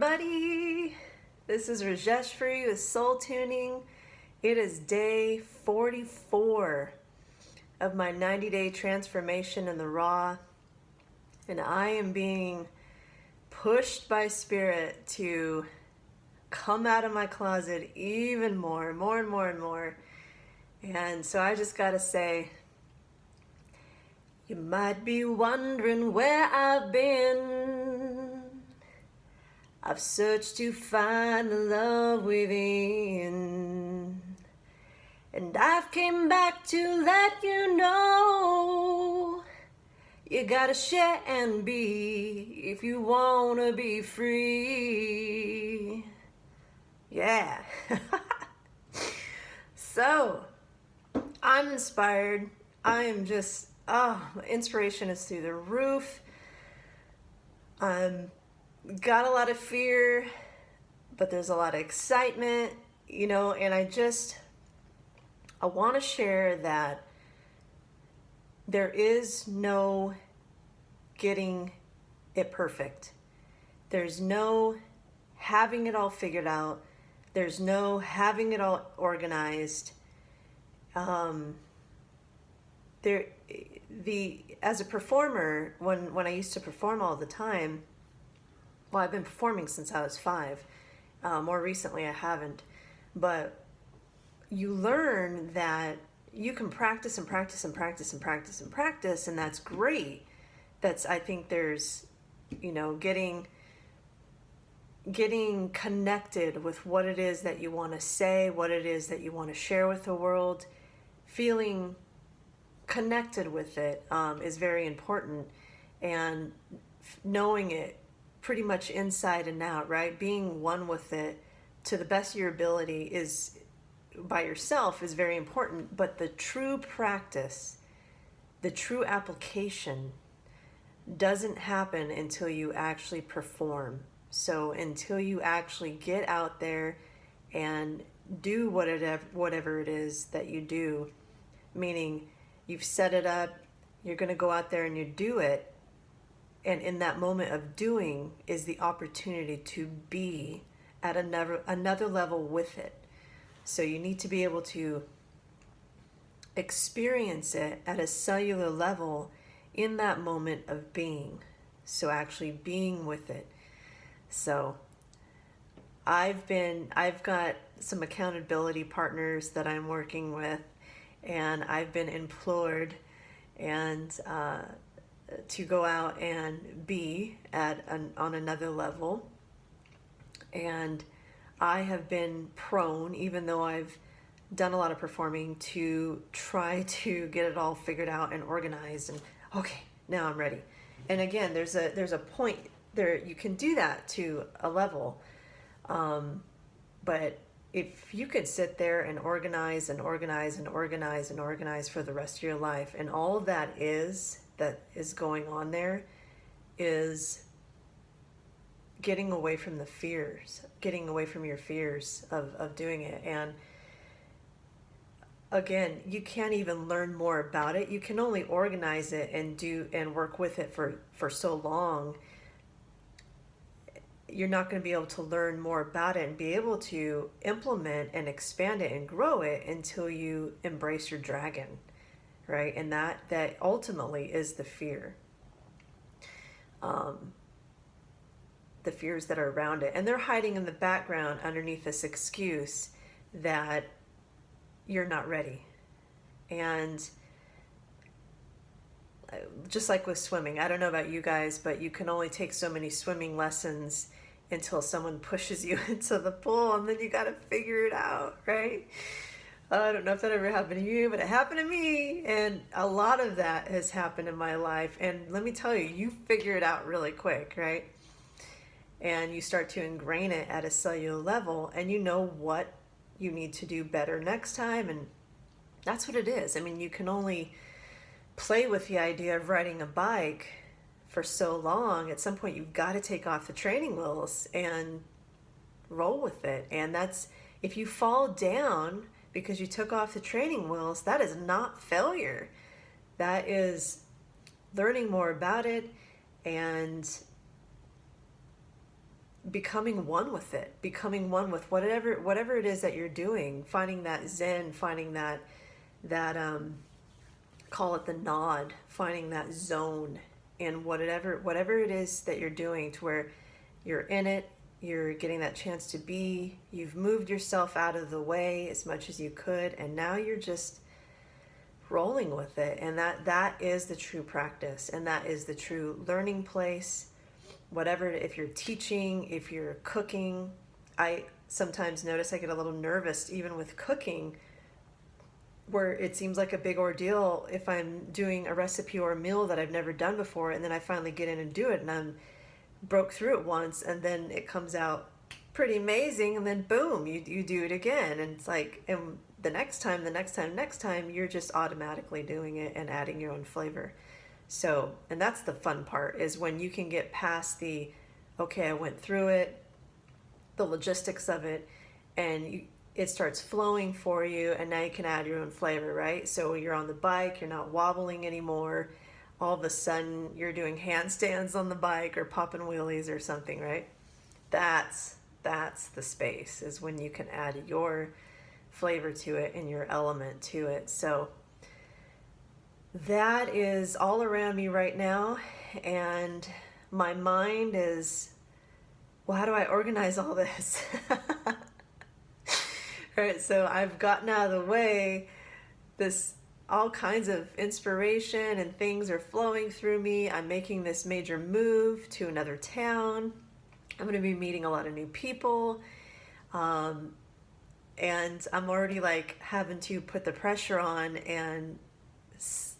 everybody. This is Rajesh for you with Soul Tuning. It is day 44 of my 90-day transformation in the raw, and I am being pushed by Spirit to come out of my closet even more and more. And so I just gotta say, you might be wondering where I've been. I've searched to find the love within, and I've came back to let you know you gotta share and be if you wanna be free. Yeah. So, I'm inspired. I am just, my inspiration is through the roof. Got a lot of fear, but there's a lot of excitement, and I want to share that there is no getting it perfect. There's no having it all figured out. There's no having it all organized. As a performer, when I used to perform all the time, well, I've been performing since I was 5. More recently, I haven't. But you learn that you can practice and practice and practice and practice and practice, and that's great. I think there's, getting connected with what it is that you want to say, what it is that you want to share with the world, feeling connected with it is very important, and knowing it pretty much inside and out, right? Being one with it to the best of your ability is by yourself is very important, but the true practice, the true application doesn't happen until you actually perform. So until you actually get out there and do whatever it is that you do, meaning you've set it up, you're going to go out there and you do it. And in that moment of doing is the opportunity to be at another level with it. So you need to be able to experience it at a cellular level in that moment of being. So actually being with it. So I've got some accountability partners that I'm working with, and I've been implored to go out and be on another level. And I have been prone, even though I've done a lot of performing, to try to get it all figured out and organized, and okay, now I'm ready. And again, there's a point there, you can do that to a level, but if you could sit there and organize and organize and organize and organize for the rest of your life, and all of that is going on there is getting away from the fears, getting away from your fears of doing it. And again, you can't even learn more about it. You can only organize it and do and work with it for so long. You're not going to be able to learn more about it and be able to implement and expand it and grow it until you embrace your dragon, right? And that ultimately is the fear. The fears that are around it. And they're hiding in the background underneath this excuse that you're not ready. And just like with swimming, I don't know about you guys, but you can only take so many swimming lessons until someone pushes you into the pool, and then you got to figure it out, right? I don't know if that ever happened to you, but it happened to me. And a lot of that has happened in my life. And let me tell you, you figure it out really quick, right? And you start to ingrain it at a cellular level, and you know what you need to do better next time. And that's what it is. I mean, you can only play with the idea of riding a bike for so long. At some point, you've got to take off the training wheels and roll with it. And that's, if you fall down because you took off the training wheels, that is not failure. That is learning more about it and becoming one with it, becoming one with whatever it is that you're doing, finding that zen, finding that call it the nod, finding that zone in whatever it is that you're doing, to where you're in it, you're getting that chance to be, you've moved yourself out of the way as much as you could, and now you're just rolling with it. And that is the true practice, and that is the true learning place. Whatever, if you're teaching, if you're cooking, I sometimes notice I get a little nervous even with cooking, where it seems like a big ordeal if I'm doing a recipe or a meal that I've never done before, and then I finally get in and do it, and I'm broke through it once, and then it comes out pretty amazing, and then boom, you do it again, and it's like, and the next time you're just automatically doing it and adding your own flavor. So, and that's the fun part, is when you can get past the, okay, I went through it, the logistics of it, and it starts flowing for you, and now you can add your own flavor, right? So you're on the bike, you're not wobbling anymore. All of a sudden you're doing handstands on the bike or popping wheelies or something, right? That's the space, is when you can add your flavor to it and your element to it. So that is all around me right now, and my mind is, well, how do I organize all this? All right, so I've gotten out of the way. This, all kinds of inspiration and things are flowing through me. I'm making this major move to another town. I'm going to be meeting a lot of new people. And I'm already like having to put the pressure on and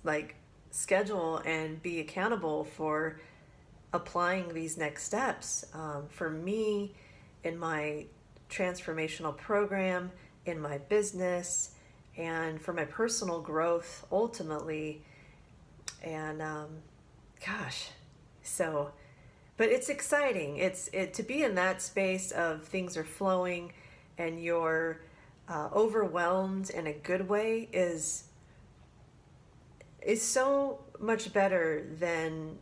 like schedule and be accountable for applying these next steps. For me, in my transformational program, in my business, and for my personal growth ultimately. And gosh, so, but it's exciting. It's to be in that space of things are flowing and you're overwhelmed in a good way is so much better than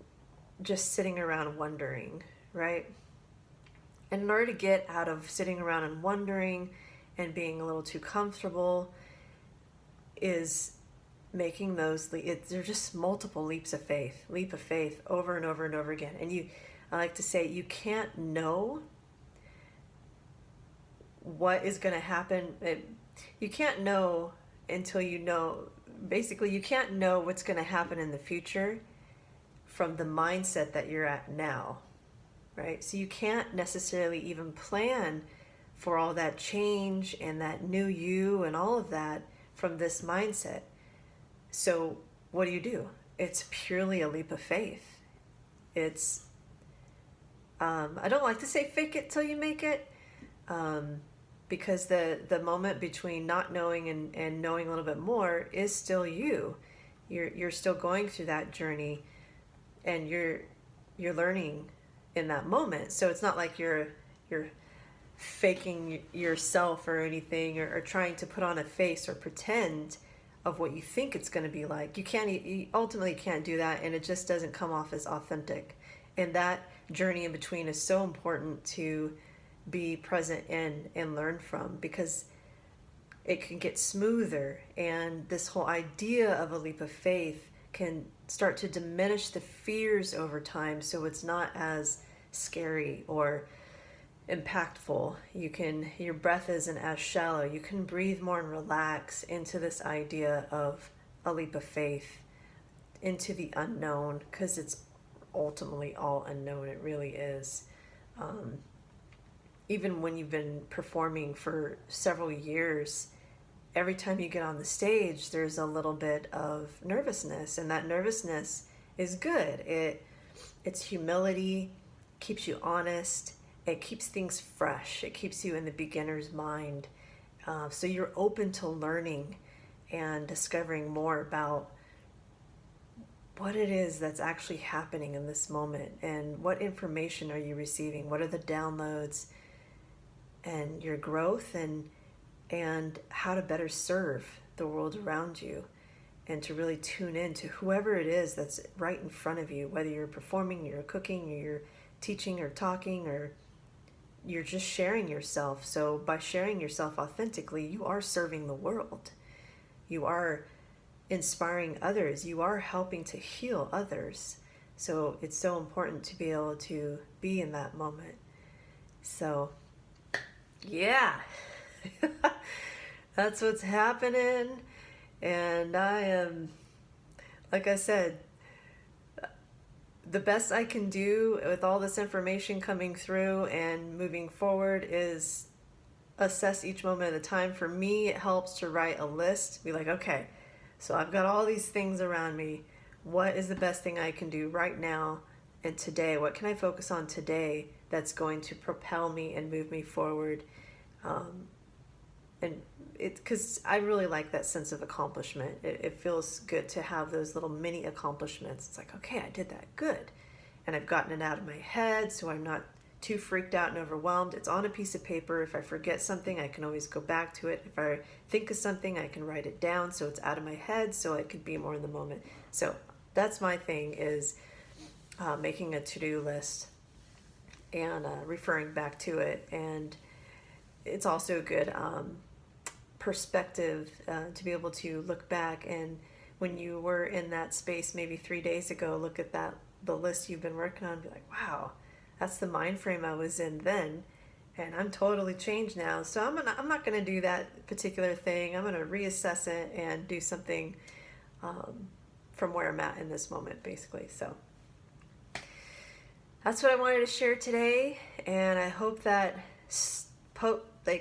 just sitting around wondering, right? And in order to get out of sitting around and wondering and being a little too comfortable, is making those they're just multiple leap of faith over and over and over again. And I like to say, you can't know what is going to happen. You can't know until you know. Basically, you can't know what's going to happen in the future from the mindset that you're at now, right? So you can't necessarily even plan for all that change and that new you and all of that from this mindset. So what do? It's purely a leap of faith. It's, I don't like to say fake it till you make it, because the moment between not knowing and knowing a little bit more is still you. You're still going through that journey, and you're learning in that moment. So it's not like you're faking yourself or anything, or trying to put on a face or pretend of what you think it's going to be like. You ultimately can't do that, and it just doesn't come off as authentic. And that journey in between is so important to be present in and learn from, because it can get smoother, and this whole idea of a leap of faith can start to diminish the fears over time, so it's not as scary or impactful. Your breath isn't as shallow. You can breathe more and relax into this idea of a leap of faith into the unknown, because it's ultimately all unknown. It really is. Even when you've been performing for several years, every time you get on the stage, there's a little bit of nervousness, and that nervousness is good. It's humility, keeps you honest. It keeps things fresh. It keeps you in the beginner's mind. So you're open to learning and discovering more about what it is that's actually happening in this moment, and what information are you receiving? What are the downloads, and your growth, and how to better serve the world around you, and to really tune in to whoever it is that's right in front of you, whether you're performing, you're cooking, or you're teaching or talking, or you're just sharing yourself. So by sharing yourself authentically, you are serving the world. You are inspiring others. You are helping to heal others. So it's so important to be able to be in that moment. So, yeah, that's what's happening. And I am, like I said, the best I can do with all this information coming through and moving forward is assess each moment at a time. For me, it helps to write a list, be like, okay, so I've got all these things around me. What is the best thing I can do right now and today? What can I focus on today that's going to propel me and move me forward? And because I really like that sense of accomplishment. It feels good to have those little mini accomplishments. It's like, okay, I did that, good. And I've gotten it out of my head, so I'm not too freaked out and overwhelmed. It's on a piece of paper. If I forget something, I can always go back to it. If I think of something, I can write it down so it's out of my head so I could be more in the moment. So that's my thing, is making a to-do list and referring back to it. And it's also good perspective to be able to look back, and when you were in that space maybe 3 days ago, look at the list you've been working on and be like, wow, that's the mind frame I was in then, and I'm totally changed now. So I'm not gonna do that particular thing. I'm gonna reassess it and do something from where I'm at in this moment, basically. So that's what I wanted to share today, and I hope that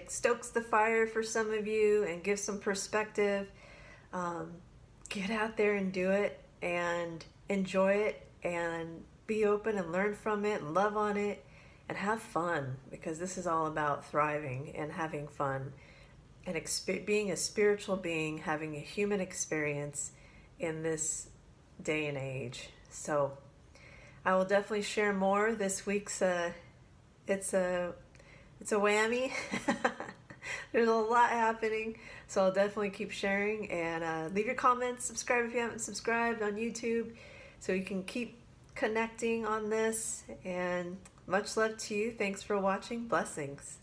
stokes the fire for some of you and gives some perspective. Get out there and do it and enjoy it and be open and learn from it and love on it and have fun, because this is all about thriving and having fun and being a spiritual being, having a human experience in this day and age. So I will definitely share more. This week's it's a whammy. There's a lot happening, so I'll definitely keep sharing, and leave your comments, subscribe if you haven't subscribed on YouTube, so you can keep connecting on this. And much love to you. Thanks for watching. Blessings.